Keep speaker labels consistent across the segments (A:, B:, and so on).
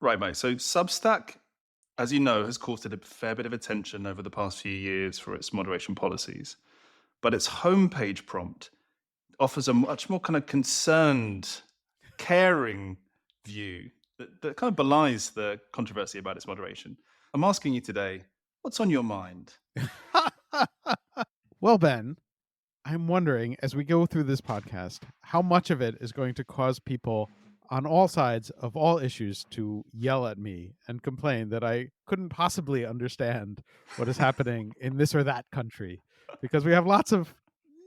A: Right, mate. So Substack, as you know, has caused it a fair bit of attention over the past few years for its moderation policies. But its homepage prompt offers a much more kind of concerned, caring view that kind of belies the controversy about its moderation. I'm asking you today, what's on your mind?
B: Well, Ben, I'm wondering as we go through this podcast, how much of it is going to cause people on all sides of all issues to yell at me and complain that I couldn't possibly understand what is happening in this or that country, because we have lots of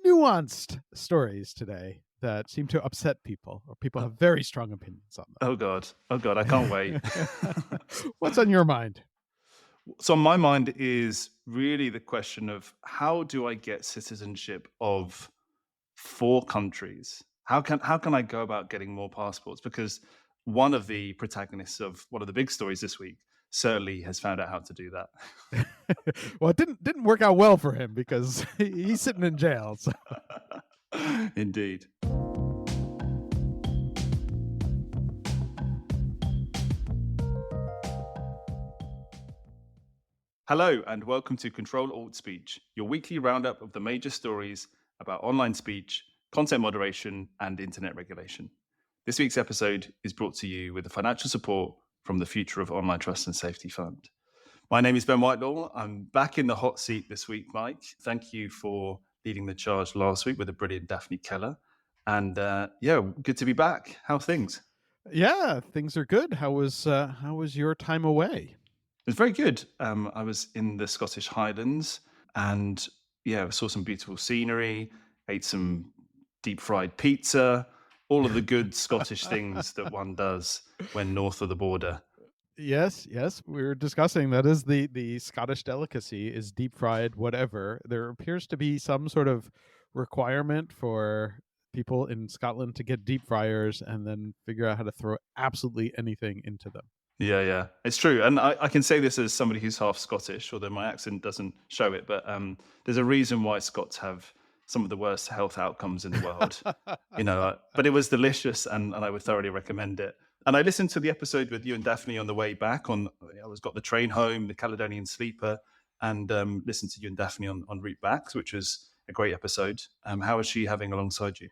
B: nuanced stories today that seem to upset people, or people have very strong opinions on
A: Oh God, I can't wait.
B: them. What's on your mind?
A: So my mind is really the question of how do I get citizenship of 4 countries? How can I go about getting more passports? Because one of the protagonists of one of the big stories this week certainly has found out how to do that.
B: Well, it didn't work out well for him because he's sitting in jail. So.
A: Indeed. Hello and welcome to Ctrl-Alt-Speech, your weekly roundup of the major stories about online speech, content moderation, and internet regulation. This week's episode is brought to you with the financial support from the Future of Online Trust and Safety Fund. My name is Ben Whitelaw. I'm back in the hot seat this week, Mike. Thank you for leading the charge last week with the brilliant Daphne Keller. And good to be back. How are things?
B: Yeah, things are good. How was your time away?
A: It was very good. I was in the Scottish Highlands and saw some beautiful scenery, ate some deep fried pizza, all of the good Scottish things that one does when north of the border.
B: Yes, we were discussing that is the Scottish delicacy is deep fried whatever. There appears to be some sort of requirement for people in Scotland to get deep fryers and then figure out how to throw absolutely anything into them.
A: Yeah, it's true. And I can say this as somebody who's half Scottish, although my accent doesn't show it. But there's a reason why Scots have some of the worst health outcomes in the world. But it was delicious and I would thoroughly recommend it. And I listened to the episode with you and Daphne on the way back. I got the train home, the Caledonian Sleeper, and listened to you and Daphne on route back, which was a great episode. How is she having alongside you?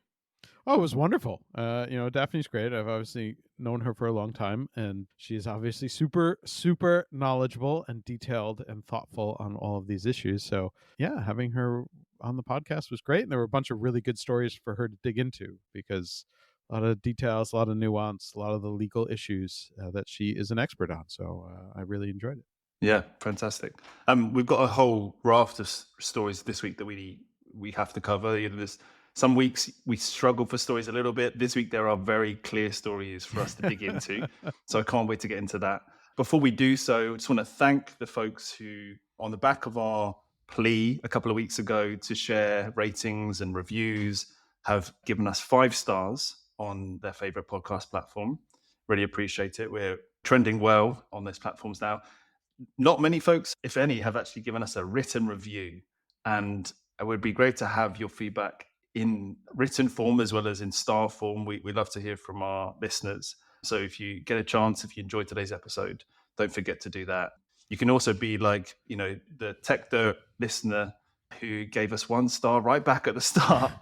B: Oh, it was wonderful. Daphne's great. I've obviously known her for a long time, and she's obviously super, super knowledgeable and detailed and thoughtful on all of these issues. So, yeah, having her on the podcast was great. And there were a bunch of really good stories for her to dig into because a lot of details, a lot of nuance, a lot of the legal issues that she is an expert on. So I really enjoyed it.
A: Yeah, fantastic. We've got a whole raft of stories this week that we have to cover. There's some weeks we struggle for stories a little bit. This week there are very clear stories for us to dig into. So I can't wait to get into that. Before we do so, I just want to thank the folks who, on the back of our plea a couple of weeks ago to share ratings and reviews, have given us 5 stars on their favorite podcast platform. Really appreciate it. We're trending well on those platforms now. Not many folks, if any, have actually given us a written review. And it would be great to have your feedback in written form as well as in star form. We love to hear from our listeners. So if you get a chance, if you enjoyed today's episode, don't forget to do that. You can also be like, the Tech Dirt listener who gave us 1 star right back at the start.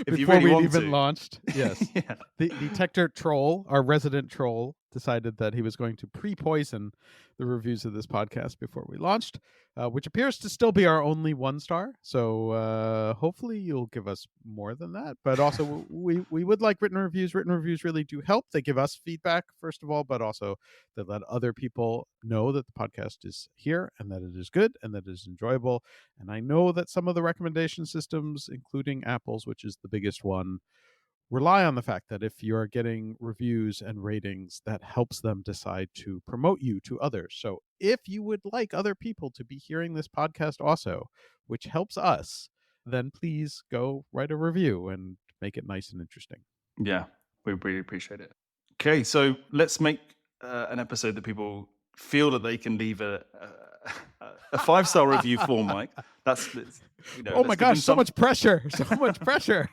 B: If you really want even launched. Yes.
A: Yeah.
B: The Tech Dirt troll, our resident troll, decided that he was going to pre-poison the reviews of this podcast before we launched, which appears to still be our only 1 star. So hopefully you'll give us more than that. But also we would like written reviews. Written reviews really do help. They give us feedback, first of all, but also they let other people know that the podcast is here and that it is good and that it is enjoyable. And I know that some of the recommendation systems, including Apple's, which is the biggest one, rely on the fact that if you're getting reviews and ratings, that helps them decide to promote you to others. So if you would like other people to be hearing this podcast also, which helps us, then please go write a review and make it nice and interesting.
A: Yeah, we really appreciate it. Okay, so let's make an episode that people feel that they can leave a 5-star review for, Mike.
B: Oh my gosh, so much pressure. So much pressure.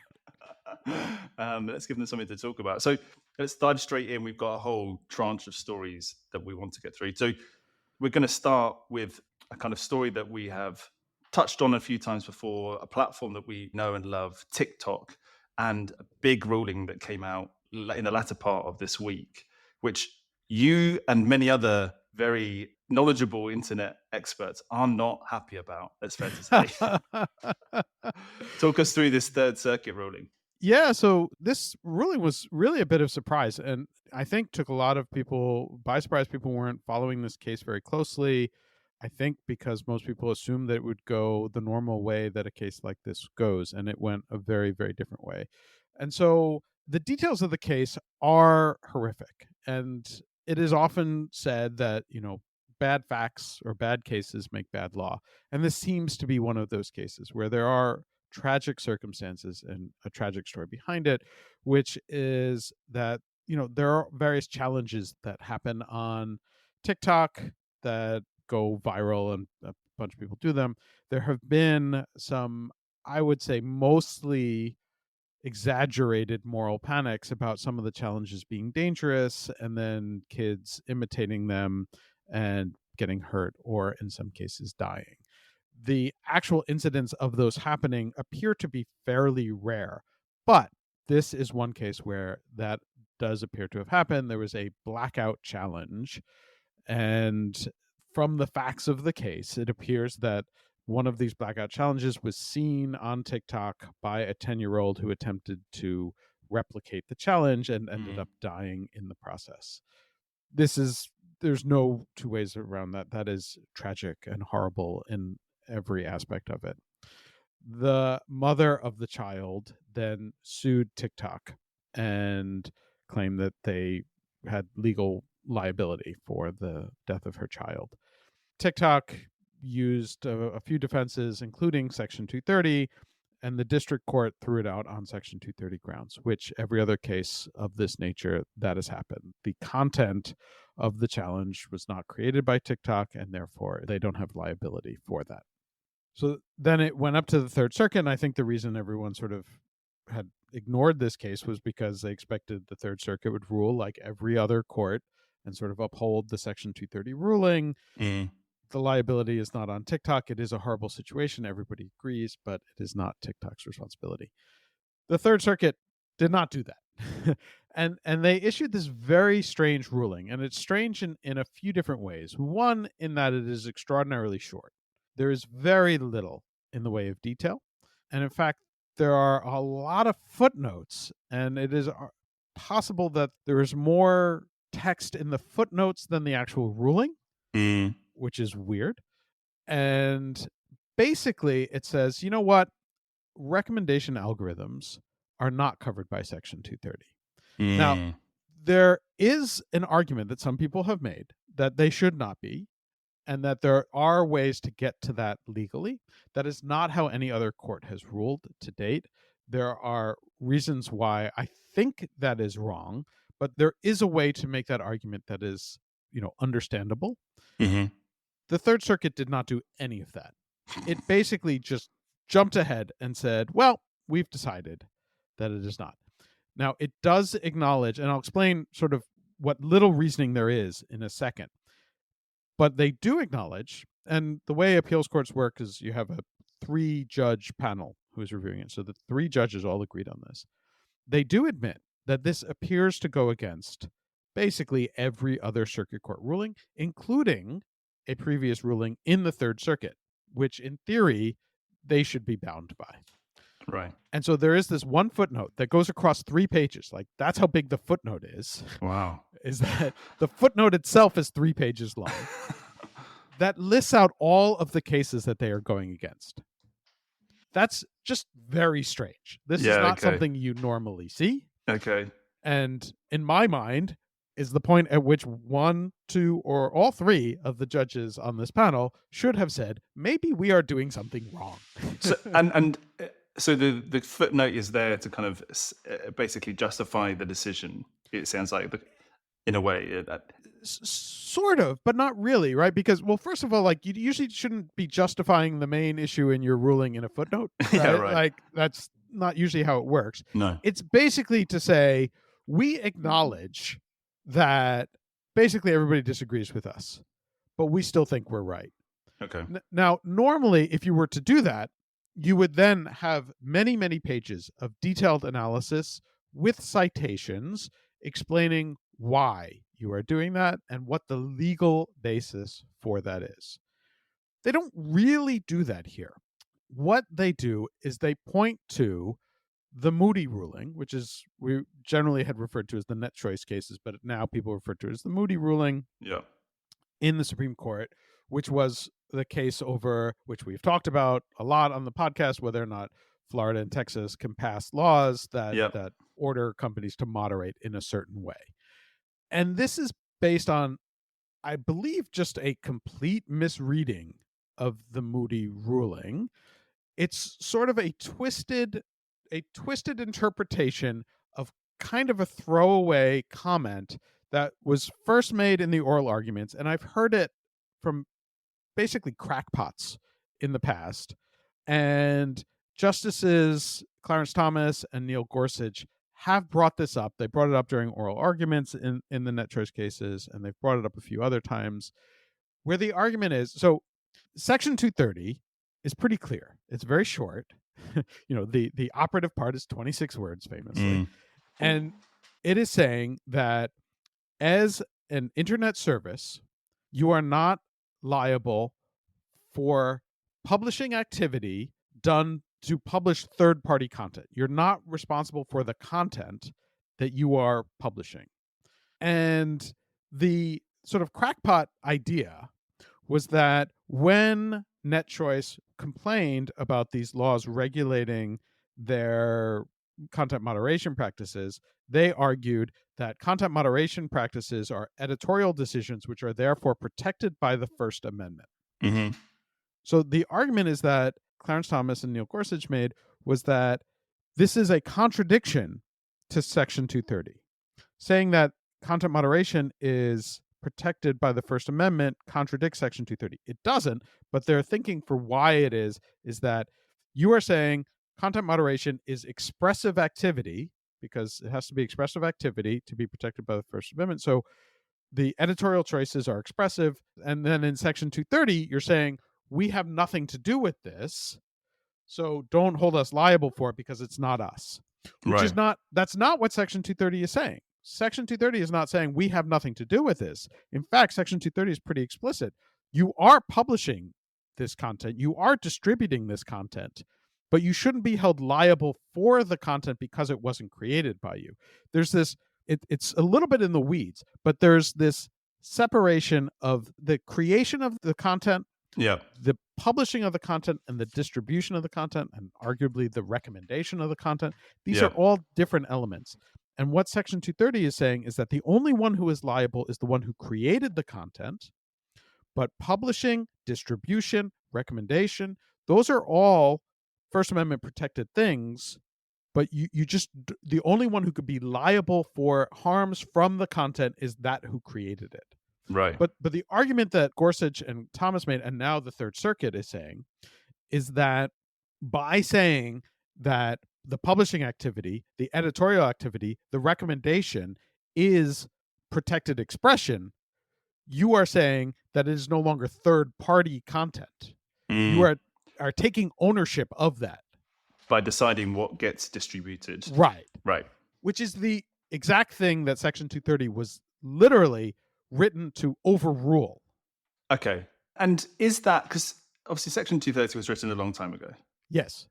A: Let's give them something to talk about. So let's dive straight in. We've got a whole tranche of stories that we want to get through. So we're going to start with a kind of story that we have touched on a few times before, a platform that we know and love, TikTok, and a big ruling that came out in the latter part of this week, which you and many other very knowledgeable internet experts are not happy about, that's fair to say. Talk us through this Third Circuit ruling.
B: Yeah, so this ruling was really a bit of surprise, and I think took a lot of people by surprise. People weren't following this case very closely. I think because most people assumed that it would go the normal way that a case like this goes, and it went a very, very different way. And so the details of the case are horrific, and it is often said that, bad facts or bad cases make bad law. And this seems to be one of those cases where there are tragic circumstances and a tragic story behind it, which is that, there are various challenges that happen on TikTok that go viral and a bunch of people do them. There have been some, I would say, mostly exaggerated moral panics about some of the challenges being dangerous and then kids imitating them and getting hurt or in some cases dying. The actual incidents of those happening appear to be fairly rare, but this is one case where that does appear to have happened. There was a blackout challenge, and from the facts of the case, it appears that one of these blackout challenges was seen on TikTok by a 10-year-old who attempted to replicate the challenge and ended up dying in the process. There's no two ways around that. That is tragic and horrible in every aspect of it. The mother of the child then sued TikTok and claimed that they had legal liability for the death of her child. TikTok used a few defenses, including Section 230, and the district court threw it out on Section 230 grounds, which every other case of this nature that has happened. The content of the challenge was not created by TikTok, and therefore they don't have liability for that. So then it went up to the Third Circuit, and I think the reason everyone sort of had ignored this case was because they expected the Third Circuit would rule like every other court and sort of uphold the Section 230 ruling. The liability is not on TikTok. It is a horrible situation. Everybody agrees, but it is not TikTok's responsibility. The Third Circuit did not do that. and they issued this very strange ruling, and it's strange in a few different ways. One, in that it is extraordinarily short. There is very little in the way of detail. And in fact, there are a lot of footnotes, and it is possible that there is more text in the footnotes than the actual ruling, which is weird. And basically, it says, you know what? Recommendation algorithms are not covered by Section 230. Now, there is an argument that some people have made that they should not be, and that there are ways to get to that legally. That is not how any other court has ruled to date. There are reasons why I think that is wrong, but there is a way to make that argument that is, understandable. The Third Circuit did not do any of that. It basically just jumped ahead and said, well, we've decided that it is not. Now, it does acknowledge, and I'll explain sort of what little reasoning there is in a second, but they do acknowledge, and the way appeals courts work is you have a 3-judge panel who is reviewing it. So the 3 judges all agreed on this. They do admit that this appears to go against basically every other circuit court ruling, including a previous ruling in the Third Circuit, which in theory they should be bound by.
A: Right.
B: And so there is this one footnote that goes across 3 pages. Like, that's how big the footnote is.
A: Wow.
B: Is that the footnote itself is 3 pages long. That lists out all of the cases that they are going against. That's just very strange. This is not something you normally see.
A: Okay.
B: And in my mind is the point at which 1, 2, or all 3 of the judges on this panel should have said, maybe we are doing something wrong.
A: So the footnote is there to kind of basically justify the decision. It sounds like in a way.
B: Sort of, but not really, right? Because, well, first of all, like, you usually shouldn't be justifying the main issue in your ruling in a footnote,
A: Yeah,
B: right?
A: right.
B: Like, that's not usually how it works.
A: No.
B: It's basically to say, we acknowledge that basically everybody disagrees with us, but we still think we're right.
A: Okay.
B: Now, normally, if you were to do that, you would then have many, many pages of detailed analysis with citations explaining why you are doing that and what the legal basis for that is. They don't really do that here. What they do is they point to the Moody ruling, which is we generally had referred to as the net choice cases, but now people refer to it as the Moody ruling
A: Yeah.
B: in the Supreme Court, which was the case over which we've talked about a lot on the podcast, whether or not Florida and Texas can pass laws that
A: Yep.
B: that order companies to moderate in a certain way. And this is based on, I believe, just a complete misreading of the Moody ruling. It's sort of a twisted interpretation of kind of a throwaway comment that was first made in the oral arguments, and I've heard it from basically crackpots in the past. And Justices Clarence Thomas and Neil Gorsuch have brought this up. They brought it up during oral arguments in the net choice cases, and they've brought it up a few other times, where the argument is, so Section 230 is pretty clear. It's very short. The operative part is 26 words, famously. And it is saying that as an internet service, you are not liable for publishing activity done to publish third-party content. You're not responsible for the content that you are publishing. And the sort of crackpot idea was that when NetChoice complained about these laws regulating their content moderation practices, they argued that content moderation practices are editorial decisions which are therefore protected by the First Amendment.
A: Mm-hmm.
B: So the argument is that Clarence Thomas and Neil Gorsuch made was that this is a contradiction to Section 230, saying that content moderation is protected by the First Amendment contradicts Section 230. It doesn't, but their thinking for why it is that you are saying content moderation is expressive activity, because it has to be expressive activity to be protected by the First Amendment. So the editorial choices are expressive. And then in Section 230, you're saying we have nothing to do with this, so don't hold us liable for it because it's not us. Which is not, that's not what Section 230 is saying. Section 230 is not saying we have nothing to do with this. In fact, Section 230 is pretty explicit. You are publishing this content, you are distributing this content, but you shouldn't be held liable for the content because it wasn't created by you. There's this, it's a little bit in the weeds, but there's this separation of the creation of the content, the publishing of the content, and the distribution of the content, and arguably the recommendation of the content. These are all different elements. And what Section 230 is saying is that the only one who is liable is the one who created the content, but publishing, distribution, recommendation, those are all First Amendment protected things, but you just, the only one who could be liable for harms from the content is that who created it.
A: Right.
B: But the argument that Gorsuch and Thomas made, and now the Third Circuit is saying, is that by saying that the publishing activity, the editorial activity, the recommendation is protected expression, you are saying that it is no longer third-party content. You are taking ownership of that.
A: By deciding what gets distributed.
B: Right.
A: Right.
B: Which is the exact thing that Section 230 was literally written to overrule.
A: Okay. And is that, because obviously Section 230 was written a long time ago.
B: Yes.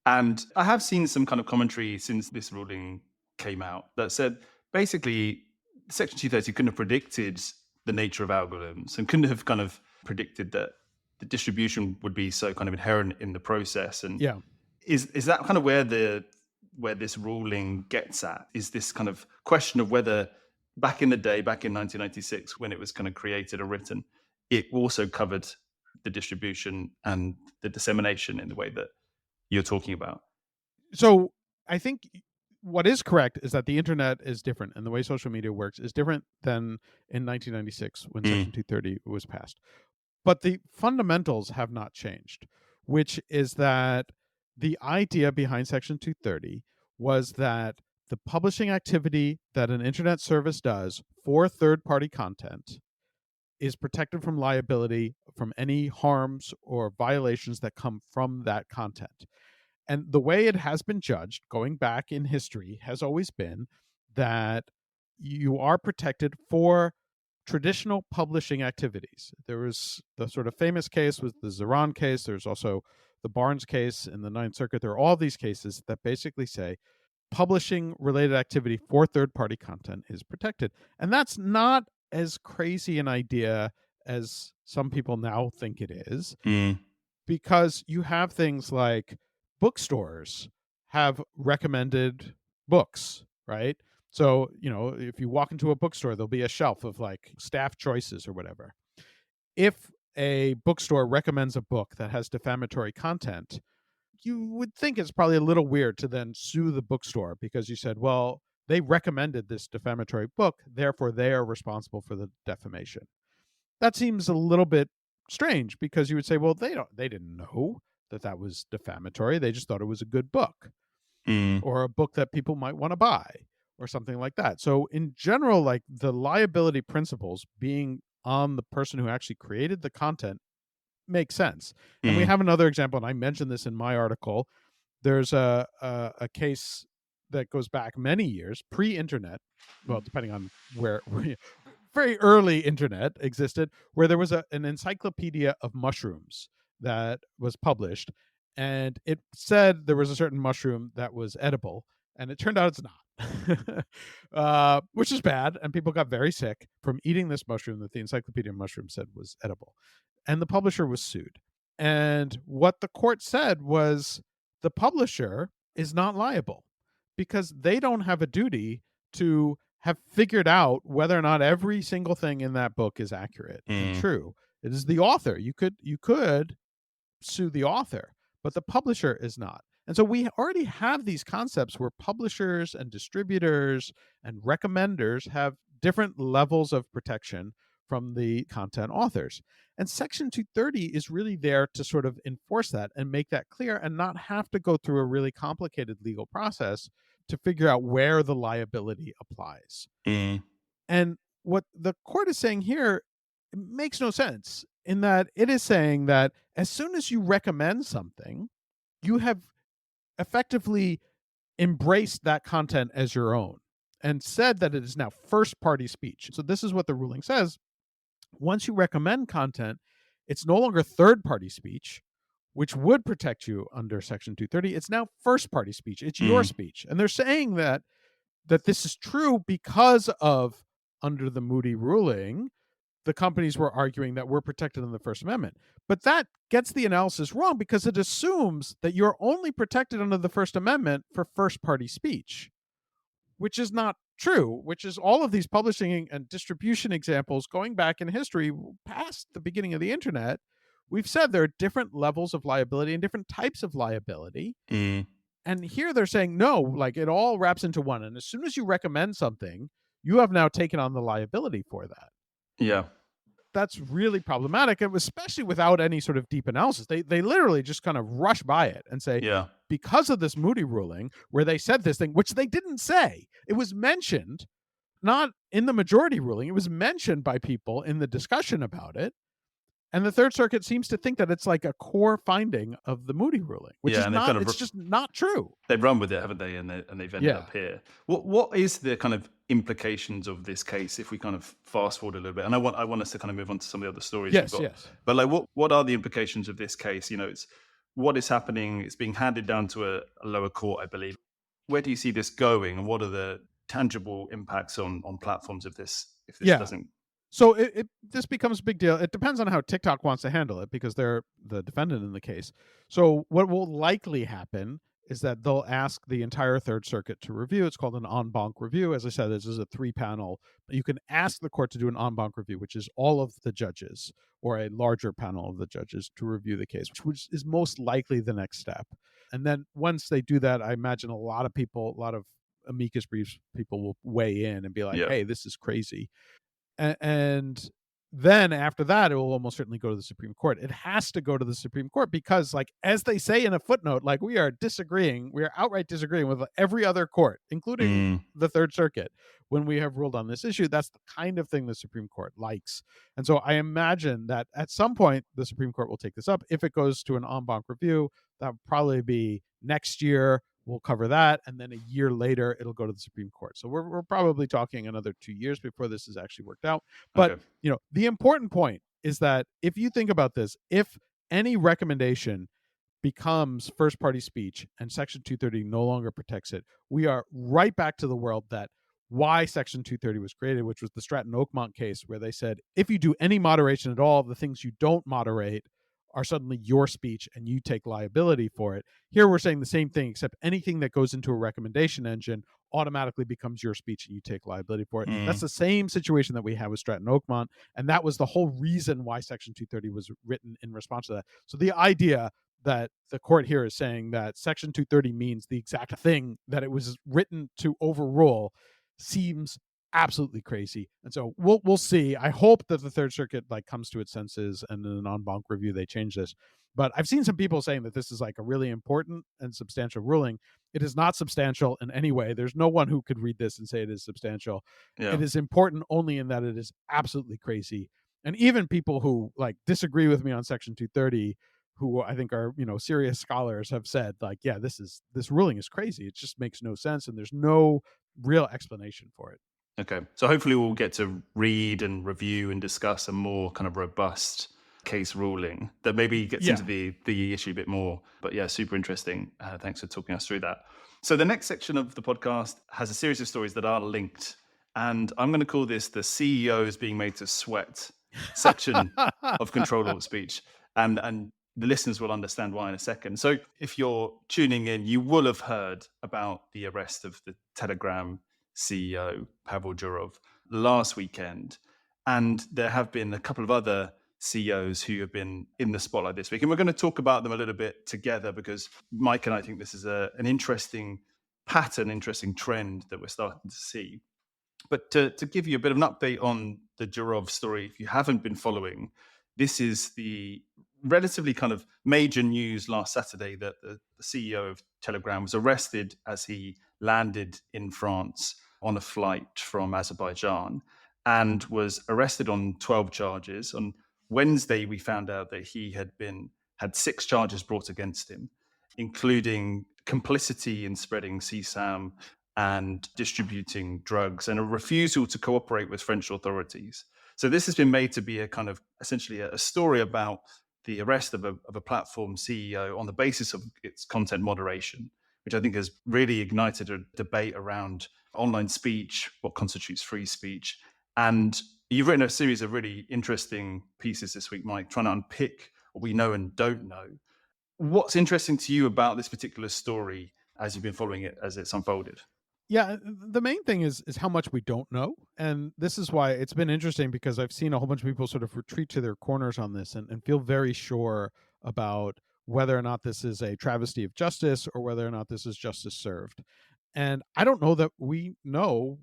A: And I have seen some kind of commentary since this ruling came out that said basically Section 230 couldn't have predicted the nature of algorithms and couldn't have kind of predicted that the distribution would be so kind of inherent in the process. And is that kind of where this ruling gets at? Is this kind of question of whether back in the day, back in 1996, when it was kind of created or written, it also covered the distribution and the dissemination in the way that you're talking about?
B: So I think what is correct is that the internet is different, and the way social media works is different than in 1996 when Section 230 was passed. But the fundamentals have not changed, which is that the idea behind Section 230 was that the publishing activity that an internet service does for third-party content is protected from liability from any harms or violations that come from that content. And the way it has been judged, going back in history, has always been that you are protected for traditional publishing activities. There was the sort of famous case was the Zeron case. There's also the Barnes case in the Ninth Circuit. There are all these cases that basically say publishing related activity for third party content is protected. And that's not as crazy an idea as some people now think it is, because you have things like bookstores have recommended books, right? So, if you walk into a bookstore, there'll be a shelf of like staff choices or whatever. If a bookstore recommends a book that has defamatory content, you would think it's probably a little weird to then sue the bookstore because you said, well, they recommended this defamatory book, therefore they are responsible for the defamation. That seems a little bit strange because you would say, well, they didn't know that was defamatory. They just thought it was a good book or a book that people might want to buy or something like that. So in general, like the liability principles being on the person who actually created the content makes sense. And we have another example, and I mentioned this in my article. There's a case that goes back many years, pre-internet, well, depending on where very early internet existed, where there was an encyclopedia of mushrooms that was published, and it said there was a certain mushroom that was edible, and it turned out it's not, which is bad, and people got very sick from eating this mushroom that the encyclopedia of mushrooms said was edible, and the publisher was sued. And what the court said was the publisher is not liable because they don't have a duty to have figured out whether or not every single thing in that book is accurate and true. It is the author. You could sue the author, but the publisher is not. And so we already have these concepts where publishers and distributors and recommenders have different levels of protection from the content authors. And Section 230 is really there to sort of enforce that and make that clear and not have to go through a really complicated legal process to figure out where the liability applies. And what the court is saying here makes no sense in that it is saying that as soon as you recommend something, you have effectively embraced that content as your own and said that it is now first party speech. So this is what the ruling says. Once you recommend content, it's no longer third party speech, which would protect you under Section 230. It's now first party speech. It's your speech. And they're saying that this is true because of, under the Moody ruling, the companies were arguing that we're protected in the First Amendment. But that gets the analysis wrong because it assumes that you're only protected under the First Amendment for first party speech, which is not true, which is all of these publishing and distribution examples going back in history past the beginning of the internet. We've said there are different levels of liability and different types of liability. And here they're saying, no, like it all wraps into one. And as soon as you recommend something, you have now taken on the liability for that.
A: Yeah.
B: That's really problematic, and especially without any sort of deep analysis. They literally just kind of rush by it and say, because of this Moody ruling, where they said this thing, which they didn't say. It was mentioned, not in the majority ruling. It was mentioned by people in the discussion about it. And the Third Circuit seems to think that it's like a core finding of the Moody ruling, which is not, it's just not true.
A: They've run with it, haven't they? And they've ended up here. What is the kind of implications of this case if we kind of fast forward a little bit? And I want us to kind of move on to some of the other stories you've got. But like, what are the implications of this case? It's what is happening. It's being handed down to a lower court, I believe. Where do you see this going, and what are the tangible impacts on platforms if this doesn't?
B: So this becomes a big deal. It depends on how TikTok wants to handle it because they're the defendant in the case. So what will likely happen is that they'll ask the entire Third Circuit to review. It's called an en banc review. As I said, this is a 3-panel. You can ask the court to do an en banc review, which is all of the judges or a larger panel of the judges to review the case, which is most likely the next step. And then once they do that, I imagine a lot of people, a lot of amicus briefs people will weigh in and be like,
A: Yeah.
B: hey, this is crazy. And then after that, it will almost certainly go to the Supreme Court. It has to go to the Supreme Court because, like, as they say in a footnote, like, we are outright disagreeing with every other court, including
A: Mm,
B: the Third Circuit, when we have ruled on this issue. That's the kind of thing the Supreme Court likes. And so I imagine that at some point the Supreme Court will take this up. If it goes to an en banc review, that will probably be next year. We'll cover that, and then a year later it'll go to the Supreme Court. So we're probably talking another 2 years before this is actually worked out. But
A: okay.
B: the important point is that if you think about this, if any recommendation becomes first party speech and Section 230 no longer protects it, we are right back to the world that why Section 230 was created, which was the Stratton Oakmont case, where they said if you do any moderation at all, the things you don't moderate are suddenly your speech and you take liability for it. Here we're saying the same thing, except anything that goes into a recommendation engine automatically becomes your speech and you take liability for it. That's
A: Mm,
B: the same situation that we have with Stratton Oakmont. And that was the whole reason why Section 230 was written in response to that. So the idea that the court here is saying that Section 230 means the exact thing that it was written to overrule seems absolutely crazy. And so we'll see. I hope that the Third Circuit like comes to its senses and in an en banc review they change this. But I've seen some people saying that this is like a really important and substantial ruling. It is not substantial in any way. There's no one who could read this and say it is substantial.
A: yeah.
B: It is important only in that it is absolutely crazy. And even people who like disagree with me on Section 230, who I think are serious scholars, have said like, yeah, this ruling is crazy. It just makes no sense, and there's no real explanation for it.
A: Okay. So hopefully we'll get to read and review and discuss a more kind of robust case ruling that maybe gets
B: Yeah.
A: into the issue a bit more. But yeah, super interesting. Thanks for talking us through that. So the next section of the podcast has a series of stories that are linked. And I'm going to call this the CEOs being made to sweat section of Ctrl-Alt-Speech. And the listeners will understand why in a second. So if you're tuning in, you will have heard about the arrest of the Telegram CEO, Pavel Durov, last weekend. And there have been a couple of other CEOs who have been in the spotlight this week. And we're going to talk about them a little bit together because Mike and I think this is an interesting pattern, interesting trend that we're starting to see. But to give you a bit of an update on the Durov story, if you haven't been following, this is the relatively kind of major news last Saturday that the CEO of Telegram was arrested as he landed in France on a flight from Azerbaijan and was arrested on 12 charges. On Wednesday, we found out that he had 6 charges brought against him, including complicity in spreading CSAM and distributing drugs and a refusal to cooperate with French authorities. So this has been made to be a kind of essentially a story about the arrest of a platform CEO on the basis of its content moderation, which I think has really ignited a debate around online speech, what constitutes free speech. And you've written a series of really interesting pieces this week, Mike, trying to unpick what we know and don't know. What's interesting to you about this particular story as you've been following it as it's unfolded?
B: Yeah, the main thing is how much we don't know. And this is why it's been interesting, because I've seen a whole bunch of people sort of retreat to their corners on this and feel very sure about whether or not this is a travesty of justice or whether or not this is justice served. And I don't know that we know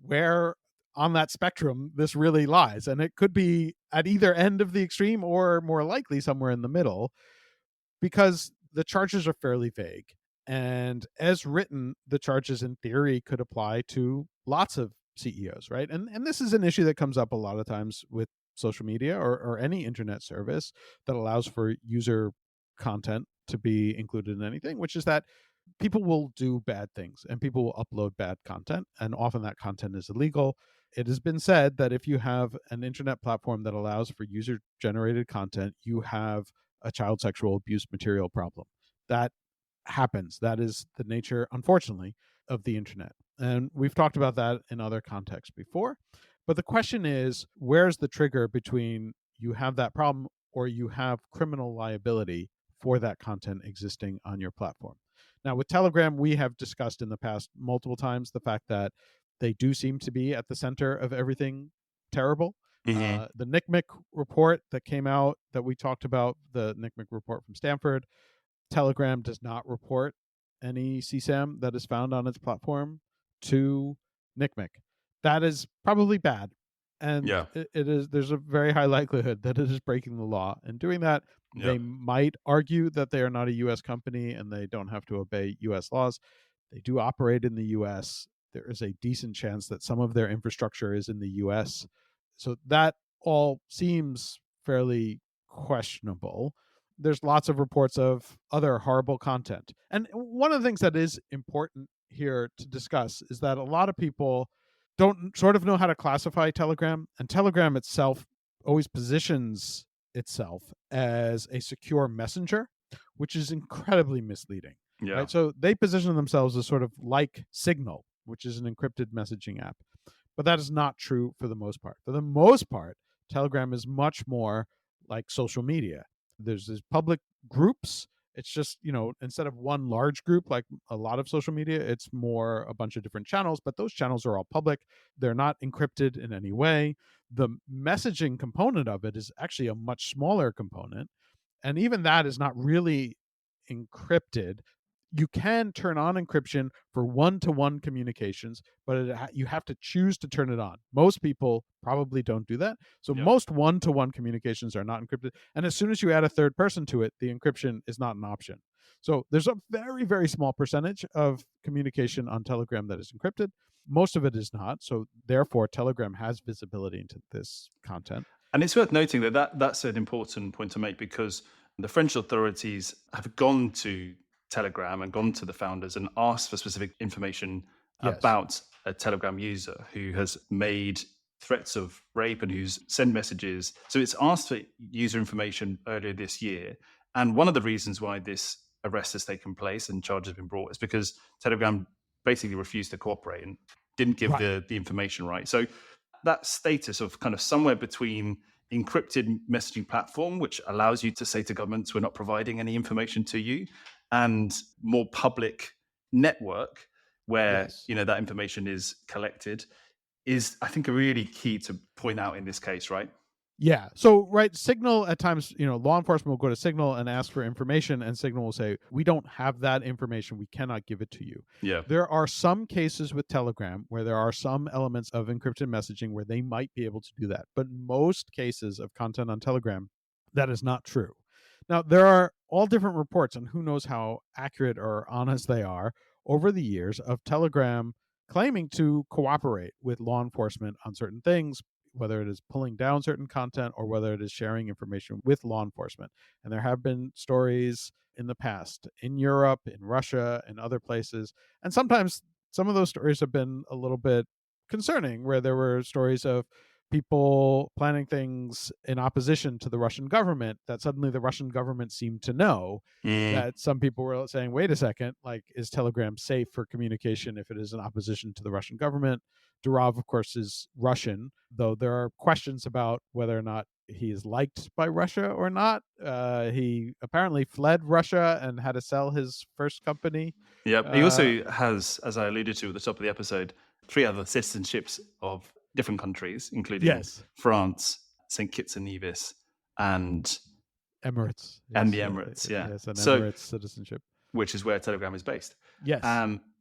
B: where on that spectrum this really lies. And it could be at either end of the extreme or more likely somewhere in the middle, because the charges are fairly vague. And as written, the charges in theory could apply to lots of CEOs, right? And this is an issue that comes up a lot of times with social media or any internet service that allows for user content to be included in anything, which is that people will do bad things and people will upload bad content, and often that content is illegal. It has been said that if you have an internet platform that allows for user generated content, you have a child sexual abuse material problem. That happens. That is the nature, unfortunately, of the internet. And we've talked about that in other contexts before. But the question is, where's the trigger between you have that problem or you have criminal liability for that content existing on your platform? Now, with Telegram, we have discussed in the past multiple times the fact that they do seem to be at the center of everything terrible.
A: Mm-hmm.
B: The NCMEC report that came out that we talked about, the NCMEC report from Stanford, Telegram does not report any CSAM that is found on its platform. to NCMEC. That is probably bad. And
A: Yeah.
B: it is, there's a very high likelihood that it is breaking the law. And doing that,
A: Yeah.
B: they might argue that they are not a US company and they don't have to obey US laws. They do operate in the US. There is a decent chance that some of their infrastructure is in the US. So that all seems fairly questionable. There's lots of reports of other horrible content. And one of the things that is important here to discuss is that a lot of people don't sort of know how to classify Telegram, and Telegram itself always positions itself as a secure messenger, which is incredibly misleading.
A: Yeah.
B: Right? So they position themselves as sort of like Signal, which is an encrypted messaging app. But that is not true for the most part. For the most part, Telegram is much more like social media. There's these public groups. It's just, instead of one large group like a lot of social media, it's more a bunch of different channels, but those channels are all public. They're not encrypted in any way. The messaging component of it is actually a much smaller component. And even that is not really encrypted. You can turn on encryption for one-to-one communications, but you have to choose to turn it on. Most people probably don't do that. So
A: Yep.
B: most one-to-one communications are not encrypted. And as soon as you add a third person to it, the encryption is not an option. So there's a very, very small percentage of communication on Telegram that is encrypted. Most of it is not. So therefore, Telegram has visibility into this content.
A: And it's worth noting that's an important point to make, because the French authorities have gone to Telegram and gone to the founders and asked for specific information
B: Yes.
A: about a Telegram user who has made threats of rape and who's sent messages. So it's asked for user information earlier this year. And one of the reasons why this arrest has taken place and charges have been brought is because Telegram basically refused to cooperate and didn't give
B: Right.
A: the information right. So that status of kind of somewhere between encrypted messaging platform, which allows you to say to governments, we're not providing any information to you, and more public network where
B: Yes.
A: that information is collected, is, I think, a really key to point out in this case, right?
B: Yeah. So, right, Signal at times, law enforcement will go to Signal and ask for information, and Signal will say, we don't have that information. We cannot give it to you.
A: Yeah.
B: There are some cases with Telegram where there are some elements of encrypted messaging where they might be able to do that. But most cases of content on Telegram, that is not true. Now, there are all different reports, and who knows how accurate or honest they are over the years, of Telegram claiming to cooperate with law enforcement on certain things, whether it is pulling down certain content or whether it is sharing information with law enforcement. And there have been stories in the past in Europe, in Russia, and other places. And sometimes some of those stories have been a little bit concerning, where there were stories of people planning things in opposition to the Russian government that suddenly the Russian government seemed to know. That some people were saying, wait a second, like, is Telegram safe for communication if it is in opposition to the Russian government? Durov, of course, is Russian, though there are questions about whether or not he is liked by Russia or not. He apparently fled Russia and had to sell his first company.
A: Yeah. He also has, as I alluded to at the top of the episode, 3 other citizenships of different countries, including
B: Yes.
A: France, St. Kitts and Nevis, and
B: Emirates.
A: and
B: Yes,
A: the Emirates. Yeah.
B: Yes, an
A: So,
B: Emirates citizenship.
A: which is where Telegram is based.
B: Yes.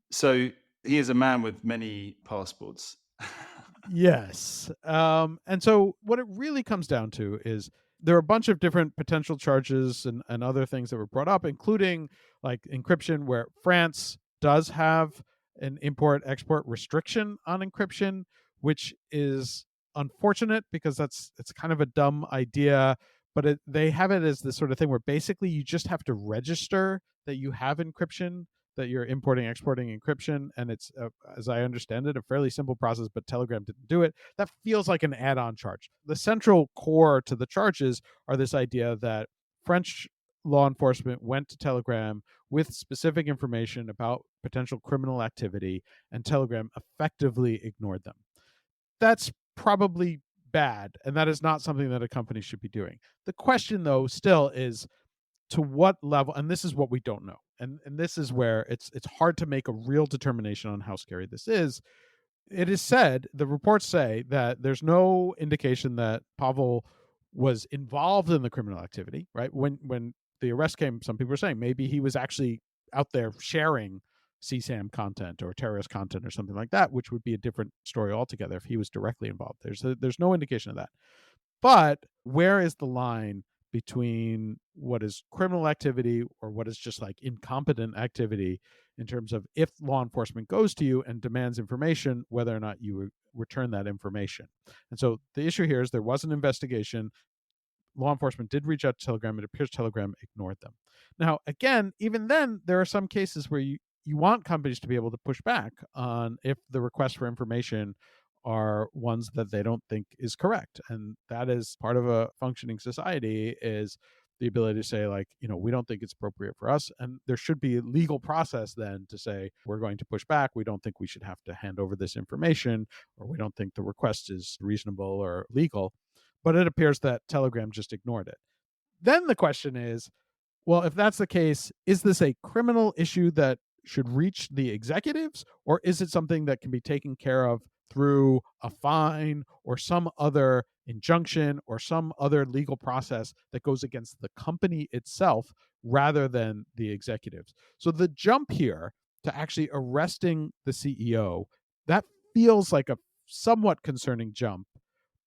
A: So he is a man with many passports.
B: Yes. And so what it really comes down to is there are a bunch of different potential charges and other things that were brought up, including like encryption, where France does have an import-export restriction on encryption, which is unfortunate because it's kind of a dumb idea. But they have it as this sort of thing where basically you just have to register that you have encryption, that you're importing, exporting encryption, and it's, as I understand it, a fairly simple process, but Telegram didn't do it. That feels like an add-on charge. The central core to the charges are this idea that French law enforcement went to Telegram with specific information about potential criminal activity, and Telegram effectively ignored them. That's probably bad, and that is not something that a company should be doing. The question, though, still is, to what level, and this is what we don't know, and this is where it's hard to make a real determination on how scary this is. It is said, the reports say, that there's no indication that Pavel was involved in the criminal activity, right? When the arrest came, some people were saying maybe he was actually out there sharing CSAM content or terrorist content or something like that, which would be a different story altogether if he was directly involved. There's no indication of that. But where is the line between what is criminal activity or what is just like incompetent activity in terms of if law enforcement goes to you and demands information, whether or not you return that information? And so the issue here is there was an investigation. Law enforcement did reach out to Telegram. It appears Telegram ignored them. Now, again, even then, there are some cases where you want companies to be able to push back on if the requests for information are ones that they don't think is correct. And that is part of a functioning society, is the ability to say, like, we don't think it's appropriate for us. And there should be a legal process then to say, we're going to push back. We don't think we should have to hand over this information, or we don't think the request is reasonable or legal. But it appears that Telegram just ignored it. Then the question is, well, if that's the case, is this a criminal issue that should reach the executives, or is it something that can be taken care of through a fine or some other injunction or some other legal process that goes against the company itself rather than the executives? So the jump here to actually arresting the CEO, that feels like a somewhat concerning jump.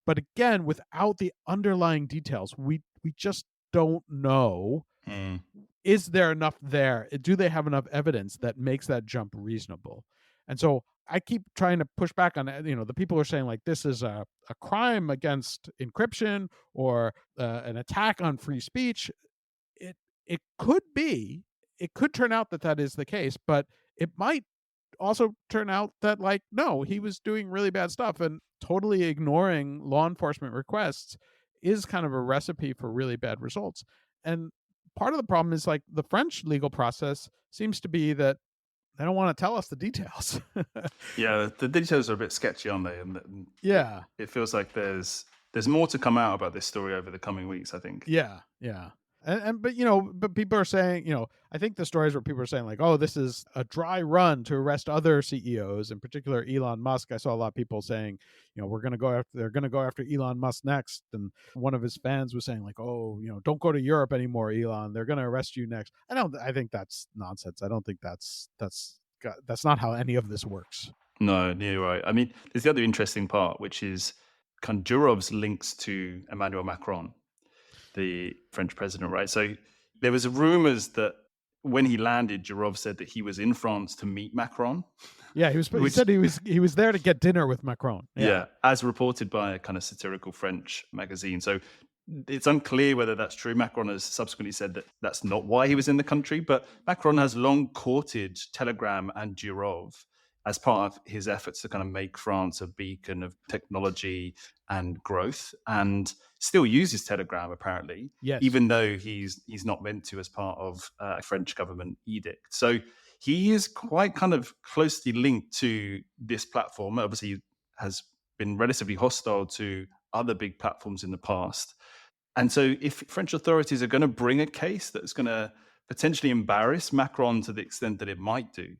B: But again, without the underlying details, we just don't know. Is there enough there? Do they have enough evidence that makes that jump reasonable? And so I keep trying to push back on it. The people are saying, like, this is a crime against encryption or an attack on free speech. It could be. It could turn out that is the case, but it might also turn out that, like, no, he was doing really bad stuff, and totally ignoring law enforcement requests is kind of a recipe for really bad results. And part of the problem is, like, the French legal process seems to be that they don't want to tell us the details.
A: Yeah, the details are a bit sketchy, aren't they? And
B: Yeah.
A: it feels like there's more to come out about this story over the coming weeks, I think.
B: Yeah. But people are saying, I think the stories where people are saying, like, oh, this is a dry run to arrest other CEOs, in particular Elon Musk. I saw a lot of people saying, they're going to go after Elon Musk next. And one of his fans was saying, like, oh, don't go to Europe anymore, Elon. They're going to arrest you next. I think that's nonsense. I don't think that's not how any of this works.
A: No, you're right. I mean, there's the other interesting part, which is kind of Durov's links to Emmanuel Macron, the French president, right? So there was rumors that when he landed, Durov said that he was in France to meet Macron.
B: Yeah, he said he was there to get dinner with Macron.
A: Yeah, as reported by a kind of satirical French magazine. So it's unclear whether that's true. Macron has subsequently said that that's not why he was in the country, but Macron has long courted Telegram and Durov as part of his efforts to kind of make France a beacon of technology and growth, and still uses Telegram apparently,
B: yes,
A: even though he's not meant to as part of a French government edict. So he is quite kind of closely linked to this platform. Obviously, he has been relatively hostile to other big platforms in the past. And so if French authorities are going to bring a case that's going to potentially embarrass Macron to the extent that it might do,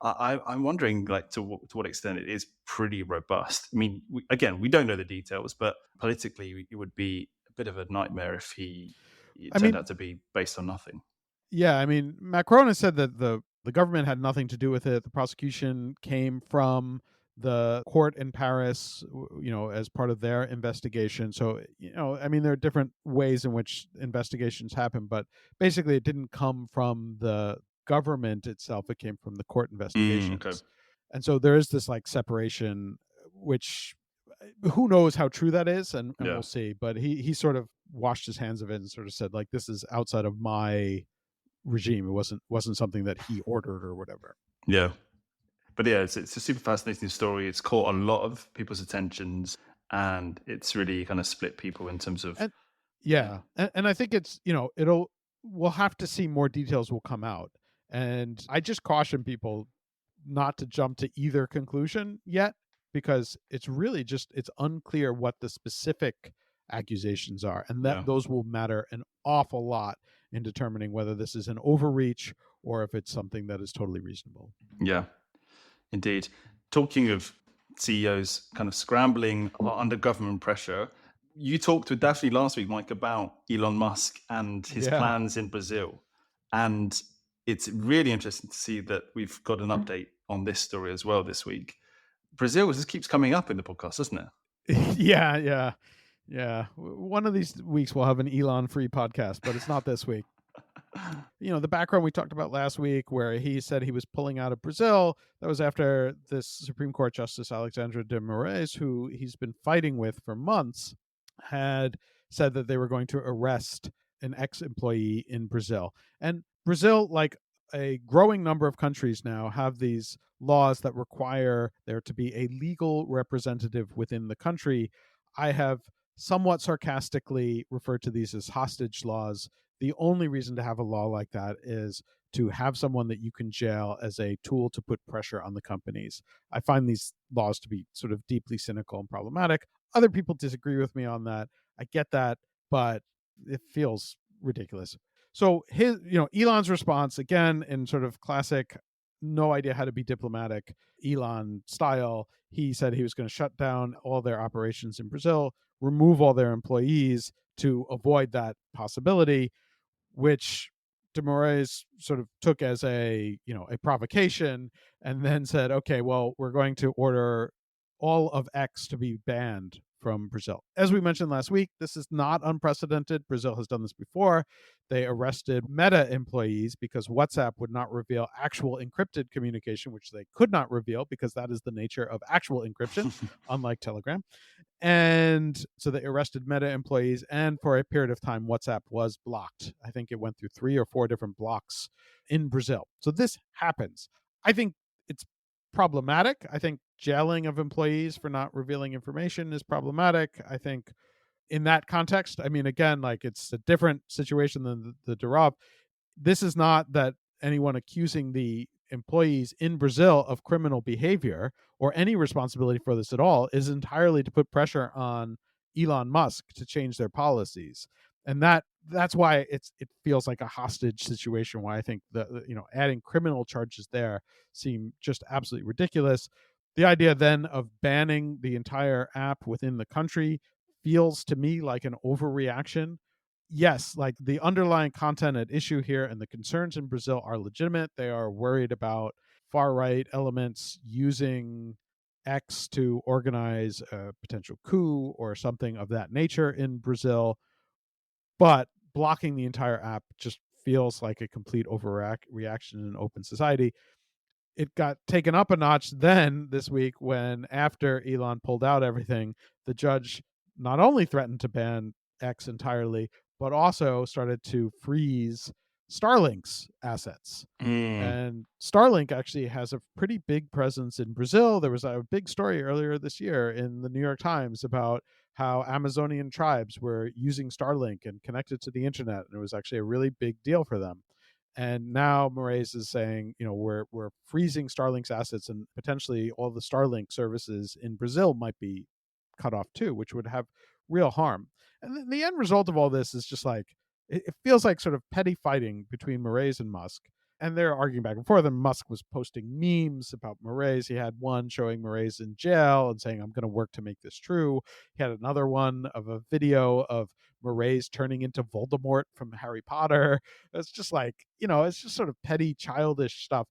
A: I'm wondering, like, to what extent it is pretty robust. I mean, we don't know the details, but politically, it would be a bit of a nightmare if it turned out to be based on nothing.
B: Yeah, I mean, Macron has said that the government had nothing to do with it. The prosecution came from the court in Paris, as part of their investigation. So, I mean, there are different ways in which investigations happen, but basically it didn't come from the government itself. It came from the court investigations.
A: Okay.
B: And so there is this, like, separation, which who knows how true that is, and we'll see. But he sort of washed his hands of it and sort of said, like, this is outside of my regime. It wasn't something that he ordered or whatever.
A: Yeah. But yeah, it's a super fascinating story. It's caught a lot of people's attentions, and it's really kind of split people in terms of.
B: And I think it's, we'll have to see more details will come out. And I just caution people not to jump to either conclusion yet, because it's really it's unclear what the specific accusations are, and that those will matter an awful lot in determining whether this is an overreach or if it's something that is totally reasonable.
A: Yeah, indeed. Talking of CEOs kind of scrambling under government pressure, you talked with Daphne last week, Mike, about Elon Musk and his plans in Brazil. And it's really interesting to see that we've got an update on this story as well this week. Brazil just keeps coming up in the podcast, doesn't it?
B: Yeah, yeah, yeah. One of these weeks we'll have an Elon-free podcast, but it's not this week. The background we talked about last week, where he said he was pulling out of Brazil, that was after this Supreme Court Justice Alexandre de Moraes, who he's been fighting with for months, had said that they were going to arrest an ex-employee in Brazil. And Brazil, like a growing number of countries now, have these laws that require there to be a legal representative within the country. I have somewhat sarcastically referred to these as hostage laws. The only reason to have a law like that is to have someone that you can jail as a tool to put pressure on the companies. I find these laws to be sort of deeply cynical and problematic. Other people disagree with me on that. I get that, but it feels ridiculous. So Elon's response, again, in sort of classic no idea how to be diplomatic Elon style, he said he was going to shut down all their operations in Brazil, remove all their employees to avoid that possibility, which de Moraes sort of took as a provocation, and then said, okay, well, we're going to order all of X to be banned from Brazil. As we mentioned last week, this is not unprecedented. Brazil has done this before. They arrested Meta employees because WhatsApp would not reveal actual encrypted communication, which they could not reveal because that is the nature of actual encryption, unlike Telegram. And so they arrested Meta employees, and for a period of time, WhatsApp was blocked. I think it went through 3 or 4 different blocks in Brazil. So this happens. I think it's problematic. I think jailing of employees for not revealing information is problematic. I think in that context, I mean, again, like, it's a different situation than the Durov. This is not that anyone accusing the employees in Brazil of criminal behavior or any responsibility for this at all, is entirely to put pressure on Elon Musk to change their policies. And that's why it feels like a hostage situation, why I think adding criminal charges there seem just absolutely ridiculous. The idea then of banning the entire app within the country feels to me like an overreaction. Yes, like, the underlying content at issue here and the concerns in Brazil are legitimate. They are worried about far right elements using X to organize a potential coup or something of that nature in Brazil. But blocking the entire app just feels like a complete overreaction in an open society. It got taken up a notch then this week when, after Elon pulled out everything, the judge not only threatened to ban X entirely, but also started to freeze Starlink's assets.
A: Mm.
B: And Starlink actually has a pretty big presence in Brazil. There was a big story earlier this year in the New York Times about how Amazonian tribes were using Starlink and connected to the internet, and it was actually a really big deal for them. And now Moraes is saying, we're freezing Starlink's assets, and potentially all the Starlink services in Brazil might be cut off too, which would have real harm. And the end result of all this is just like, it feels like sort of petty fighting between Moraes and Musk. And they're arguing back and forth. And Musk was posting memes about Moraes. He had one showing Moraes in jail and saying, I'm going to work to make this true. He had another one of a video of Moraes turning into Voldemort from Harry Potter. It's just like, it's just sort of petty, childish stuff.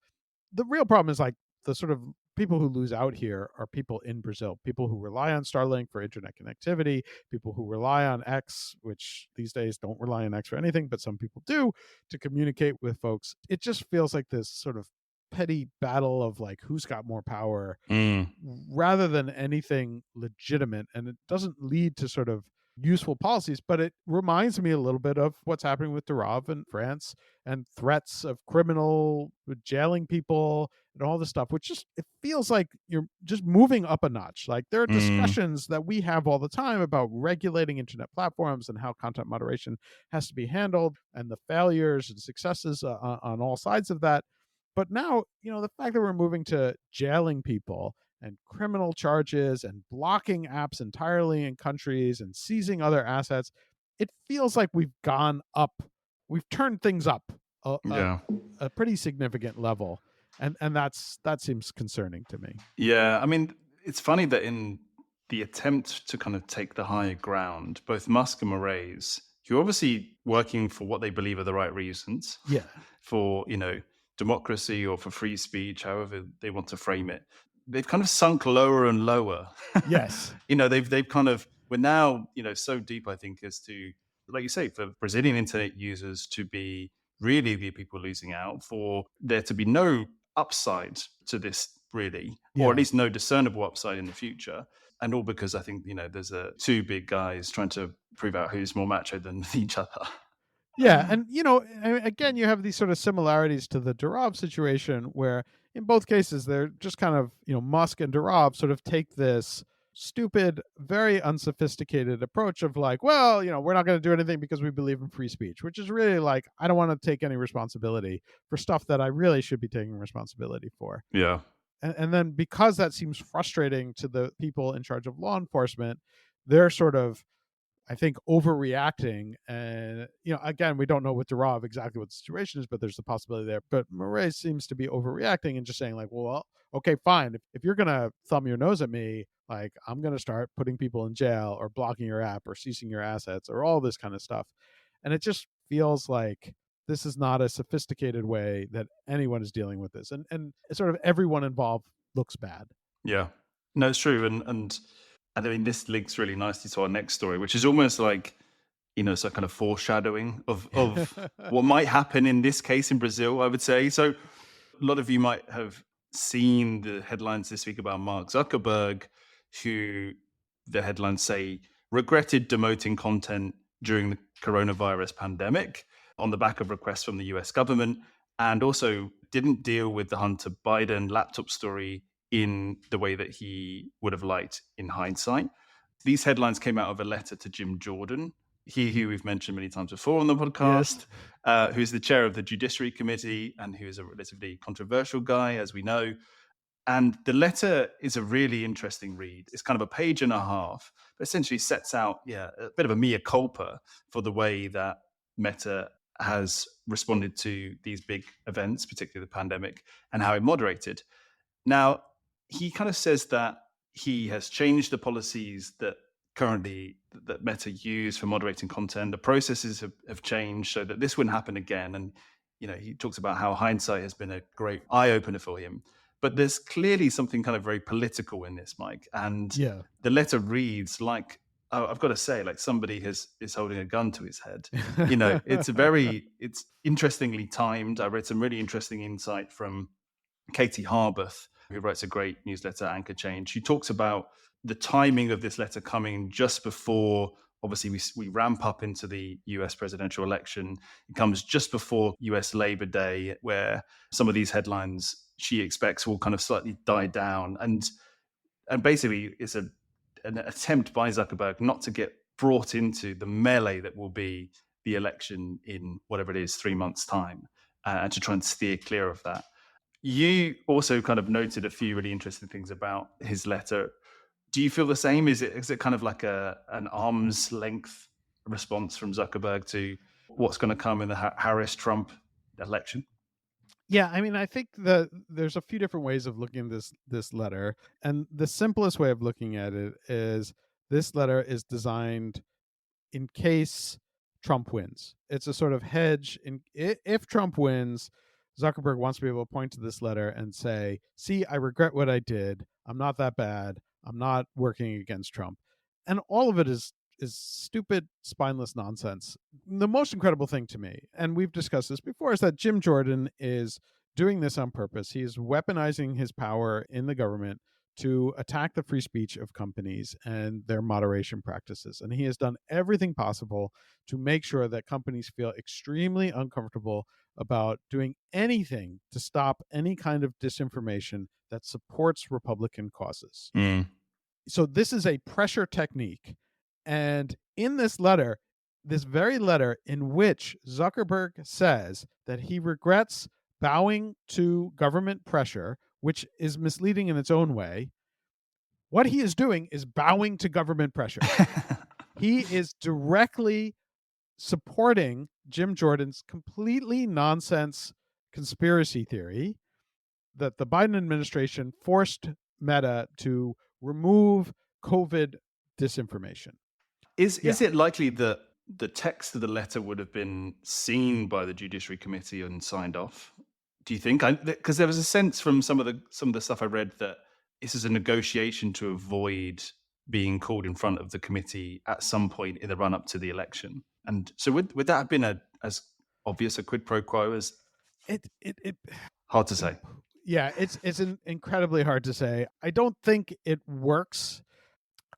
B: The real problem is, like, the sort of people who lose out here are people in Brazil, people who rely on Starlink for internet connectivity, people who rely on X, which these days don't rely on X for anything, but some people do, to communicate with folks. It just feels like this sort of petty battle of, like, who's got more power, rather than anything legitimate. And it doesn't lead to sort of useful policies, but it reminds me a little bit of what's happening with Durov in France, and threats of criminal jailing people and all this stuff, which just, it feels like you're just moving up a notch. Like, there are discussions that we have all the time about regulating internet platforms and how content moderation has to be handled, and the failures and successes on all sides of that. But now, the fact that we're moving to jailing people and criminal charges and blocking apps entirely in countries and seizing other assets, it feels like we've gone up. We've turned things up a pretty significant level. And that seems concerning to me.
A: Yeah, I mean, it's funny that in the attempt to kind of take the higher ground, both Musk and Moraes who are obviously working for what they believe are the right reasons,
B: Yeah.
A: for democracy or for free speech, however they want to frame it. They've kind of sunk lower and lower.
B: Yes.
A: They've kind of, we're now so deep, I think, as to, like you say, for Brazilian internet users to be really the people losing out, for there to be no upside to this really, or at
B: Yeah.
A: least no discernible upside in the future. And all because I think there's two big guys trying to prove out who's more macho than each other.
B: Yeah, and again, you have these sort of similarities to the Durov situation, where in both cases they're just kind of, Musk and Durov sort of take this stupid, very unsophisticated approach of like, well, we're not going to do anything because we believe in free speech, which is really like, I don't want to take any responsibility for stuff that I really should be taking responsibility for.
A: Yeah.
B: And then because that seems frustrating to the people in charge of law enforcement, they're sort of, I think, overreacting. And, again, we don't know with Durov exactly what the situation is, but there's a possibility there. But Murray seems to be overreacting and just saying, like, well, okay, fine. If you're going to thumb your nose at me, like, I'm going to start putting people in jail or blocking your app or seizing your assets or all this kind of stuff. And it just feels like this is not a sophisticated way that anyone is dealing with this. And sort of everyone involved looks bad.
A: Yeah. No, it's true. And I mean, this links really nicely to our next story, which is almost like, it's a kind of foreshadowing of what might happen in this case in Brazil, I would say. So a lot of you might have seen the headlines this week about Mark Zuckerberg, who the headlines say regretted demoting content during the coronavirus pandemic on the back of requests from the US government, and also didn't deal with the Hunter Biden laptop story in the way that he would have liked in hindsight. These headlines came out of a letter to Jim Jordan, he who we've mentioned many times before on the podcast, who's the chair of the Judiciary Committee and who is a relatively controversial guy, as we know. And the letter is a really interesting read. It's kind of a page and a half, but essentially sets out, a bit of a mea culpa for the way that Meta has responded to these big events, particularly the pandemic, and how it moderated. Now, he kind of says that he has changed the policies that Meta use for moderating content. The processes have changed so that this wouldn't happen again. And he talks about how hindsight has been a great eye opener for him. But there's clearly something kind of very political in this, Mike. And
B: Yeah.
A: the letter reads like, oh, I've got to say, like somebody is holding a gun to his head. It's interestingly timed. I read some really interesting insight from Katie Harbath, who writes a great newsletter, Anchor Change. She talks about the timing of this letter coming just before, obviously, we ramp up into the US presidential election. It comes just before US Labor Day, where some of these headlines she expects will kind of slightly die down. And basically, it's an attempt by Zuckerberg not to get brought into the melee that will be the election in whatever it is, 3 months' time, and to try and steer clear of that. You also kind of noted a few really interesting things about his letter. Do you feel the same? Is it kind of like an arm's length response from Zuckerberg to what's going to come in the Harris-Trump election?
B: Yeah, I mean, I think there's a few different ways of looking at this letter, and the simplest way of looking at it is this letter is designed in case Trump wins. It's a sort of hedge. If Trump wins, Zuckerberg wants to be able to point to this letter and say, "See, I regret what I did. I'm not that bad. I'm not working against Trump," and all of it is stupid, spineless nonsense. The most incredible thing to me, and we've discussed this before, is that Jim Jordan is doing this on purpose. He is weaponizing his power in the government to attack the free speech of companies and their moderation practices. And he has done everything possible to make sure that companies feel extremely uncomfortable about doing anything to stop any kind of disinformation that supports Republican causes. So this is a pressure technique. And in this letter, this very letter in which Zuckerberg says that he regrets bowing to government pressure, which is misleading in its own way, what he is doing is bowing to government pressure. He is directly supporting Jim Jordan's completely nonsense conspiracy theory that the Biden administration forced Meta to remove COVID disinformation.
A: Is it likely that the text of the letter would have been seen by the Judiciary Committee and signed off? Do you think? Because there was a sense from some of the stuff I read that this is a negotiation to avoid being called in front of the committee at some point in the run up to the election. And so would that have been as obvious a quid pro quo as
B: It
A: hard to say?
B: yeah, it's incredibly hard to say. I don't think it works.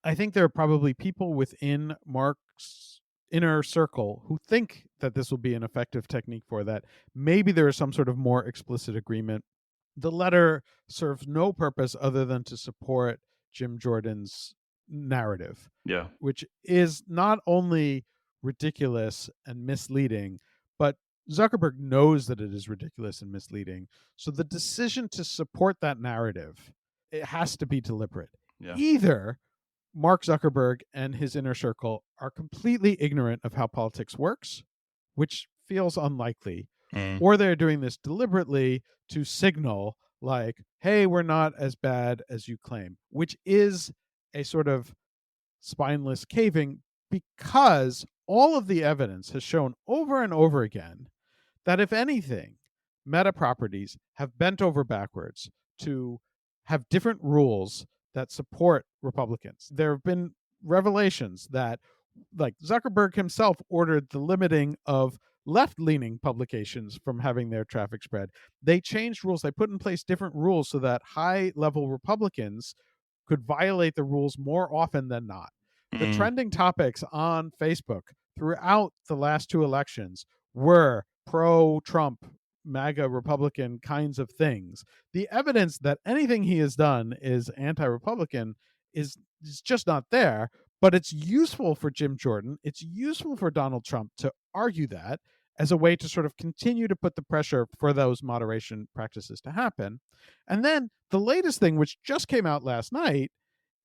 B: I think there are probably people within Mark's inner circle who think that this will be an effective technique for that. Maybe there is some sort of more explicit agreement. The letter serves no purpose other than to support Jim Jordan's narrative,
A: Yeah.
B: which is not only ridiculous and misleading, but Zuckerberg knows that it is ridiculous and misleading. So the decision to support that narrative, it has to be deliberate.
A: Yeah.
B: Either Mark Zuckerberg and his inner circle are completely ignorant of how politics works, which feels unlikely, or they're doing this deliberately to signal like, hey, we're not as bad as you claim, which is a sort of spineless caving, because all of the evidence has shown over and over again that if anything, meta properties have bent over backwards to have different rules that support Republicans. There have been revelations that, like, Zuckerberg himself ordered the limiting of left-leaning publications from having their traffic spread. They changed rules. They put in place different rules so that high-level Republicans could violate the rules more often than not. The trending topics on Facebook throughout the last two elections were pro-Trump, MAGA Republican kinds of things. The evidence that anything he has done is anti-Republican is just not there, but it's useful for Jim Jordan. It's useful for Donald Trump to argue that as a way to sort of continue to put the pressure for those moderation practices to happen. And then the latest thing, which just came out last night,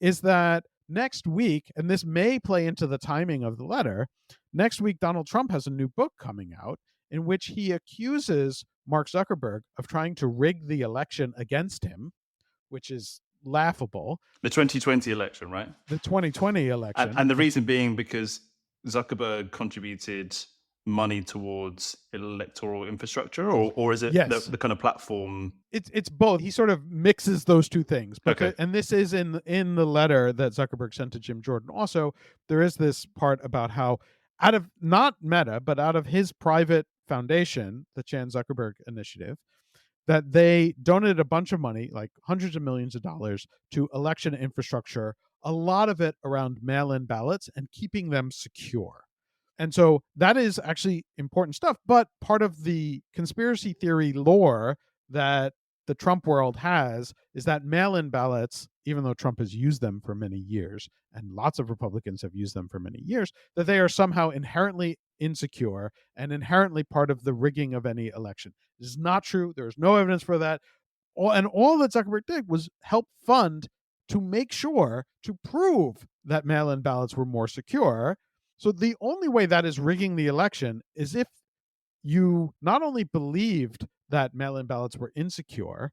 B: is that next week, and this may play into the timing of the letter, next week Donald Trump has a new book coming out in which he accuses Mark Zuckerberg of trying to rig the election against him, which is laughable.
A: The 2020 election, right?
B: The 2020 election.
A: And the reason being because Zuckerberg contributed money towards electoral infrastructure, or is it
B: Yes.
A: the kind of platform?
B: It's both. He sort of mixes those two things. But
A: Okay.
B: and this is in the letter that Zuckerberg sent to Jim Jordan. Also, there is this part about how out of, not Meta, but out of his private foundation, the Chan Zuckerberg Initiative, that they donated a bunch of money, like hundreds of millions of dollars, to election infrastructure, a lot of it around mail-in ballots and keeping them secure. And so that is actually important stuff. But part of the conspiracy theory lore that the Trump world has is that mail-in ballots, even though Trump has used them for many years, and lots of Republicans have used them for many years, that they are somehow inherently insecure and inherently part of the rigging of any election. This is not true. There is no evidence for that. All that Zuckerberg did was help fund to make sure, to prove that mail-in ballots were more secure. So the only way that is rigging the election is if you not only believed that mail-in ballots were insecure,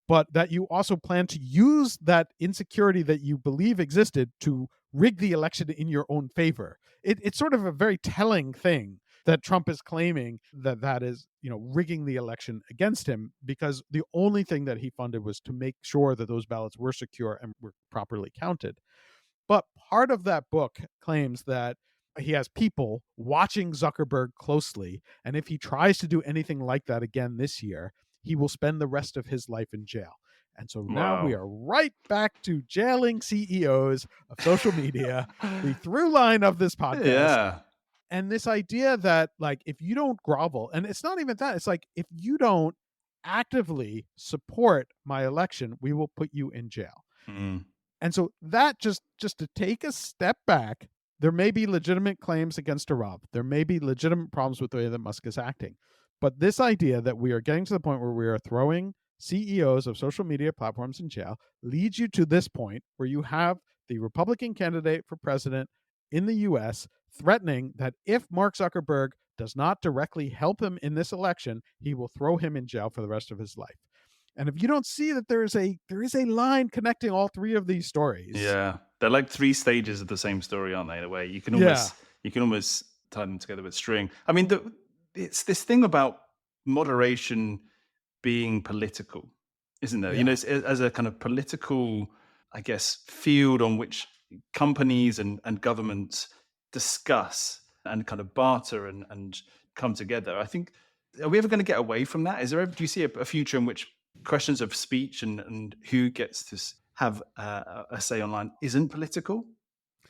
B: but that you also plan to use that insecurity that you believe existed to rig the election in your own favor. It's sort of a very telling thing that Trump is claiming that is, rigging the election against him, because the only thing that he funded was to make sure that those ballots were secure and were properly counted. But part of that book claims that he has people watching Zuckerberg closely, and if he tries to do anything like that again this year, he will spend the rest of his life in jail. And so now we are right back to jailing CEOs of social media, the through line of this podcast.
A: Yeah.
B: And this idea that, like, if you don't grovel, and it's not even that, it's like, if you don't actively support my election, we will put you in jail. And so that just to take a step back, there may be legitimate claims against Arab. There may be legitimate problems with the way that Musk is acting. But this idea that we are getting to the point where we are throwing CEOs of social media platforms in jail leads you to this point where you have the Republican candidate for president in the US threatening that if Mark Zuckerberg does not directly help him in this election, he will throw him in jail for the rest of his life. And if you don't see that there is a line connecting all three of these stories.
A: Yeah. They're like three stages of the same story, aren't they? In a way, you can almost tie them together with string. I mean, it's this thing about moderation being political, isn't there?
B: Yeah.
A: As a kind of political, I guess, field on which companies and governments discuss and kind of barter and come together. I think, are we ever going to get away from that? Do you see a future in which questions of speech and who gets to have a say online isn't political?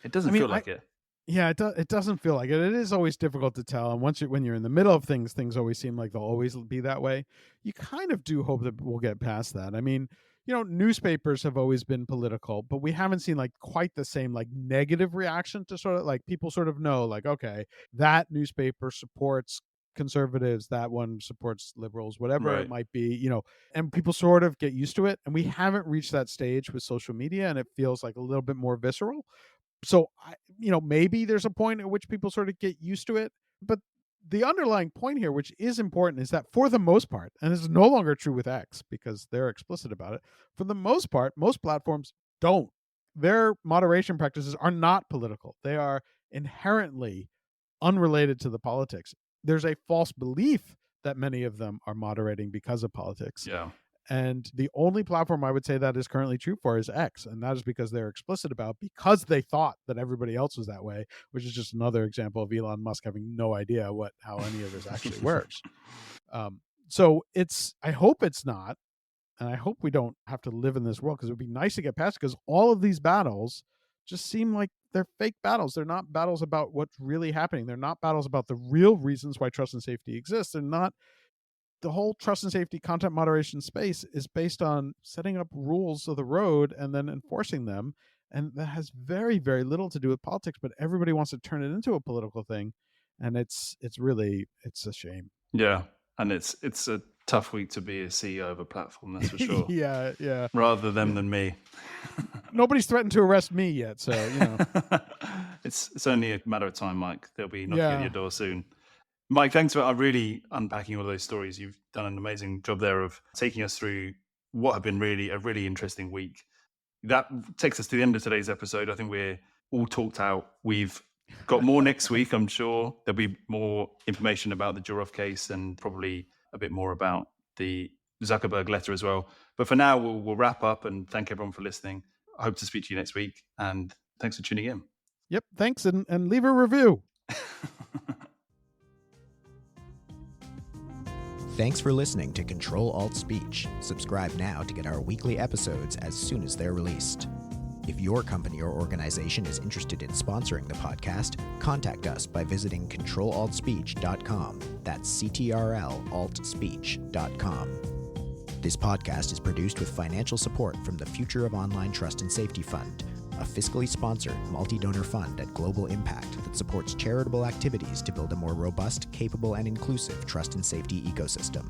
A: It doesn't feel like it.
B: Yeah, it doesn't feel like it. It is always difficult to tell. And when you're in the middle of things always seem like they'll always be that way. You kind of do hope that we'll get past that. I mean, newspapers have always been political, but we haven't seen like quite the same like negative reaction to sort of like people sort of know like, okay, that newspaper supports conservatives, that one supports liberals, whatever it might be, and people sort of get used to it. And we haven't reached that stage with social media, and it feels like a little bit more visceral. So, maybe there's a point at which people sort of get used to it. But the underlying point here, which is important, is that for the most part, and this is no longer true with X because they're explicit about it, for the most part, most platforms don't. Their moderation practices are not political. They are inherently unrelated to the politics. There's a false belief that many of them are moderating because of politics.
A: Yeah.
B: And the only platform I would say that is currently true for is X. And that is because they're explicit about, because they thought that everybody else was that way, which is just another example of Elon Musk having no idea how any of this actually works. So I hope it's not. And I hope we don't have to live in this world, because it would be nice to get past, because all of these battles just seem like they're fake battles. They're not battles about what's really happening. They're not battles about the real reasons why trust and safety exists. They're not. The whole trust and safety content moderation space is based on setting up rules of the road and then enforcing them. And that has very, very little to do with politics, but everybody wants to turn it into a political thing. And it's a shame.
A: Yeah. And it's a tough week to be a CEO of a platform, that's for sure.
B: Yeah.
A: Rather them than me.
B: Nobody's threatened to arrest me yet, so,
A: It's only a matter of time, Mike. They'll be knocking at your door soon. Mike, thanks for really unpacking all those stories. You've done an amazing job there of taking us through what have been really a really interesting week. That takes us to the end of today's episode. I think we're all talked out. We've got more next week, I'm sure. There'll be more information about the Durov case and probably a bit more about the Zuckerberg letter as well. But for now, we'll wrap up and thank everyone for listening. I hope to speak to you next week. And thanks for tuning in.
B: Yep, thanks. And leave a review.
C: Thanks for listening to Ctrl-Alt-Speech. Subscribe now to get our weekly episodes as soon as they're released. If your company or organization is interested in sponsoring the podcast, contact us by visiting Ctrl-Alt-Speech.com. That's CTRL-Alt-Speech.com. This podcast is produced with financial support from the Future of Online Trust and Safety Fund, a fiscally sponsored multi-donor fund at global impact that supports charitable activities to build a more robust, capable, and inclusive trust and safety ecosystem.